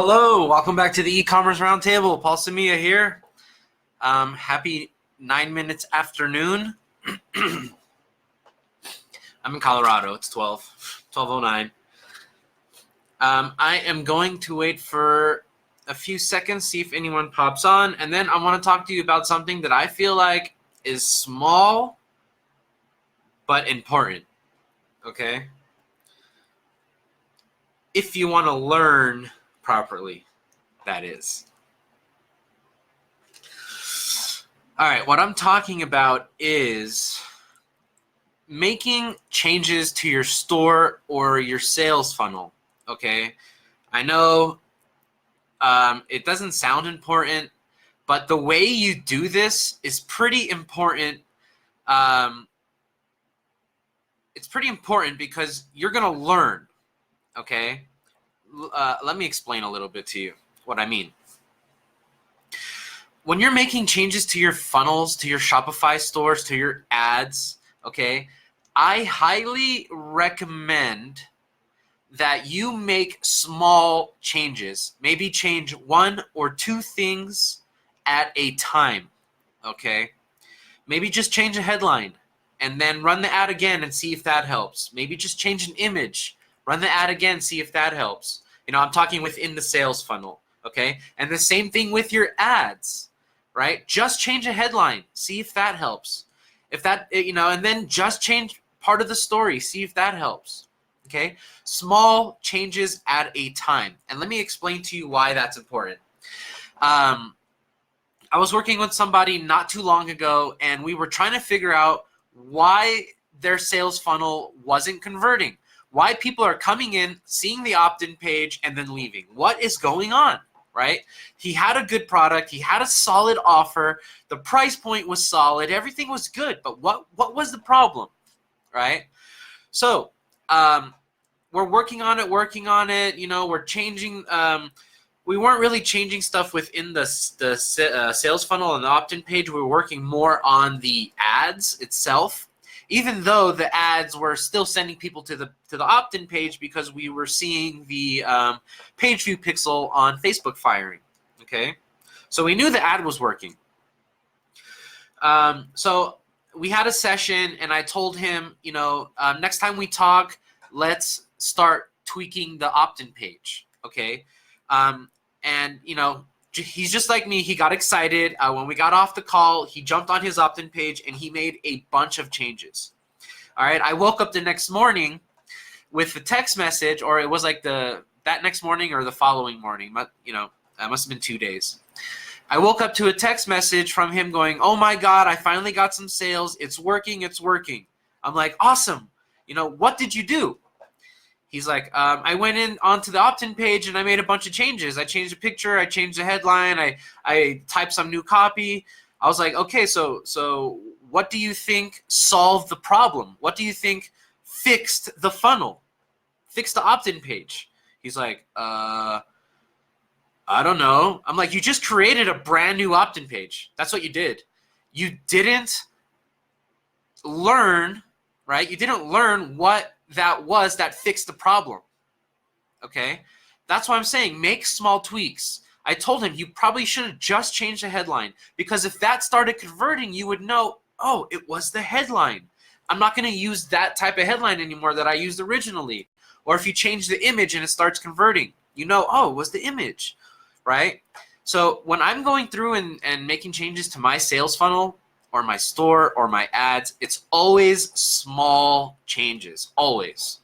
Hello, welcome back to the e-commerce roundtable. Paul Samia here. Happy 9 minutes afternoon. I'm in Colorado. It's 12:09. I am going to wait for a few seconds, see if anyone pops on, and then I want to talk to you about something that I feel like is small but important. Okay? If you want to learn properly, that is. All right, what I'm talking about is making changes to your store or your sales funnel, okay? I know it doesn't sound important, but the way you do this is pretty important. It's pretty important because you're going to learn, okay? Let me explain a little bit to you what I mean. When you're making changes to your funnels, to your Shopify stores, to your ads, okay, I highly recommend that you make small changes. Maybe change 1 or 2 things at a time, okay? Maybe just change a headline and then run the ad again and see if that helps. Maybe just change an image, run the ad again, see if that helps. You know, I'm talking within the sales funnel, okay? And the same thing with your ads, right? Just change a headline, see if that helps. If that, you know, and then just change part of the story, see if that helps, okay? Small changes at a time. And let me explain to you why that's important. I was working with somebody not too long ago, and we were trying to figure out why their sales funnel wasn't converting. Why people are coming in, seeing the opt-in page, and then leaving. What is going on, right? He had a good product. He had a solid offer. The price point was solid. Everything was good. But what was the problem, right? So we're working on it. You know, we're changing. We weren't really changing stuff within the sales funnel and the opt-in page. We were working more on the ads itself. Even though the ads were still sending people to the opt-in page because we were seeing the page view pixel on Facebook firing, okay? So we knew the ad was working. So we had a session, and I told him, you know, next time we talk, let's start tweaking the opt-in page, okay? And, you know, he's just like me. He got excited. When we got off the call, he jumped on his opt-in page and he made a bunch of changes. All right. I woke up the next morning with the text message, or it was like that next morning or the following morning. You know, that must have been 2 days. I woke up to a text message from him going, "Oh my God, I finally got some sales. It's working. It's working." I'm like, "Awesome. You know, what did you do?" He's like, I went in onto the opt-in page and I made a bunch of changes. I changed the picture, I changed the headline, I typed some new copy. I was like, okay, so what do you think solved the problem? What do you think fixed the funnel, fixed the opt-in page? He's like, I don't know. I'm like, you just created a brand new opt-in page. That's what you did. You didn't learn, right? You didn't learn what that was that fixed the problem, okay? That's why I'm saying make small tweaks. I told him you probably should have just changed the headline, because if that started converting, you would know, oh, it was the headline. I'm not going to use that type of headline anymore that I used originally. Or if you change the image and it starts converting, you know, oh, it was the image, right? So when I'm going through and making changes to my sales funnel, or my store, or my ads, it's always small changes, always,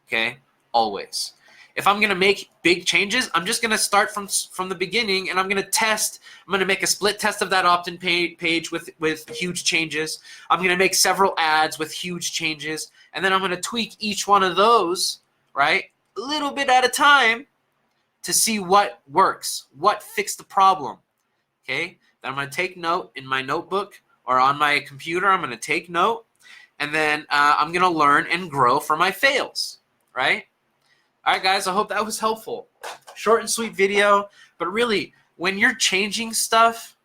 okay, always. If I'm gonna make big changes, I'm just gonna start from the beginning, and I'm gonna test. I'm gonna make a split test of that opt-in page with huge changes. I'm gonna make several ads with huge changes, and then I'm gonna tweak each one of those, right, a little bit at a time, to see what works, what fixed the problem, okay? Then I'm gonna take note in my notebook, or on my computer. I'm going to take note, and then I'm going to learn and grow from my fails, right? All right, guys, I hope that was helpful. Short and sweet video, but really, when you're changing stuff,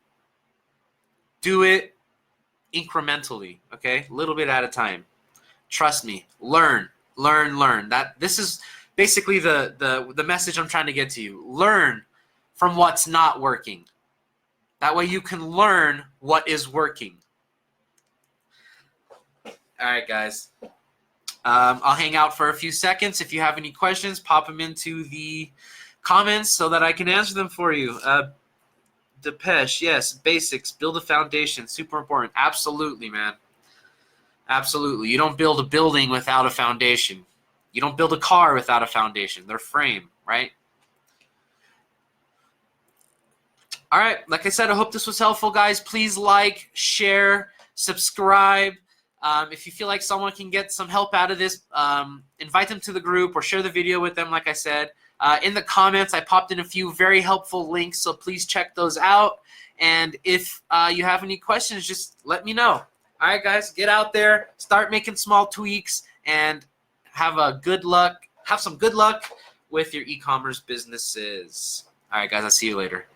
do it incrementally, okay? A little bit at a time. Trust me. Learn. This is basically the message I'm trying to get to you. Learn from what's not working. That way you can learn what is working. All right, guys. I'll hang out for a few seconds. If you have any questions, pop them into the comments so that I can answer them for you. Depeche, yes, basics, build a foundation, super important. Absolutely, man. Absolutely. You don't build a building without a foundation. You don't build a car without a foundation. Their frame, right? All right. Like I said, I hope this was helpful, guys. Please like, share, subscribe. If you feel like someone can get some help out of this, invite them to the group or share the video with them, like I said. In the comments, I popped in a few very helpful links, so please check those out. And if you have any questions, just let me know. All right, guys, get out there, start making small tweaks, and have some good luck with your e-commerce businesses. All right, guys, I'll see you later.